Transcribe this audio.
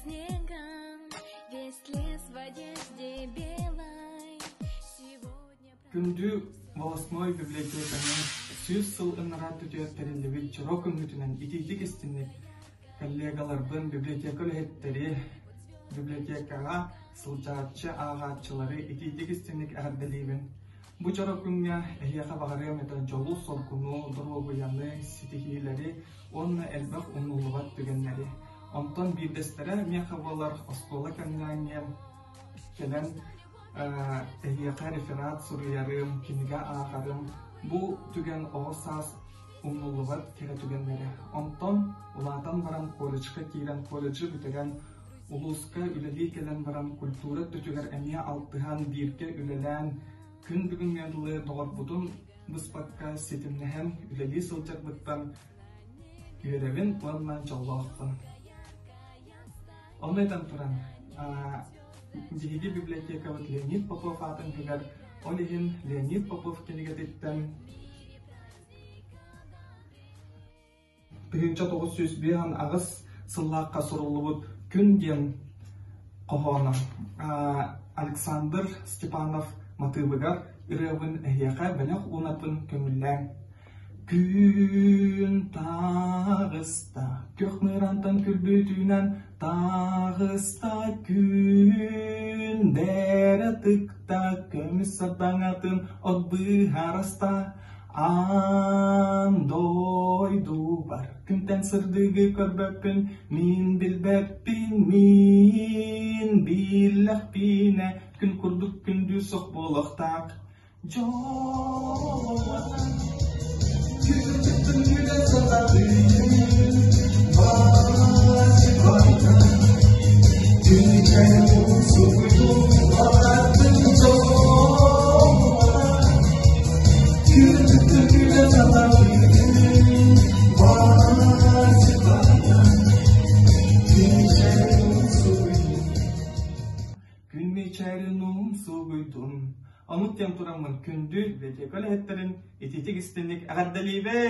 снегом, весь лес в одежде белой. Күндү волосной библиотеканын 100 жыл ынырат өтөттерилиби чорок үмүтүнөн итийдик истинник коллегаларбын библиотека үлэхеттери библиотекага сылжаатчы аагаатчылары итийдик истинник ардалибин. Бу чорок үмүя эхияка багарыам это жолу соркуну, дорогуяны, ситихилери, онна элбах умнулубат түгеннери. Онтон бирдестере мехавалар оскола каннаньен келен эхияка реферат суруярым, кинига аагарым. Бу түген оосас умнулубат кере түгеннери. Онтон улаатан баран колледжка киирен колледжи бүтеген улуска үлели келен баран культура түтүгер эмия алтыхан бирке үлелен күн бүгүн мыйылы доғарбутун быспакка сетимнехен үлели сылжакбыттан үйребин уаннан жоллоокпун. Онойдан туран жиги библиотека Леонид Попов атын күгер олигин Леонид Попов кенигетиттен 1901 агыс сыллаакка сурулубут күн ден кохона Александр Степанов матыбыгар ырыбын эхияка бәлек унатын көмүллән. Күн тағыста, көк мырантан күлбүтүнен тағыста күн дәрі тыкта, көміс сатаңатын отбы хараста. Андойду бар, күнтен сырдыгы көрбөппін, мин билбеппин, мин билләкпине, күн курдук күндү соқ болақтақ. Жолатан, күндүктің күнен сататын, басы байтан, күнкен суғыту бақтың жолатан, күндүктің күнен сататын, басы байтан, күнкен суғыту. Күн мечәрін суғытун. Онуттен турамын күндү библиотека үлэхеттерин ититик истинник ағардалибе.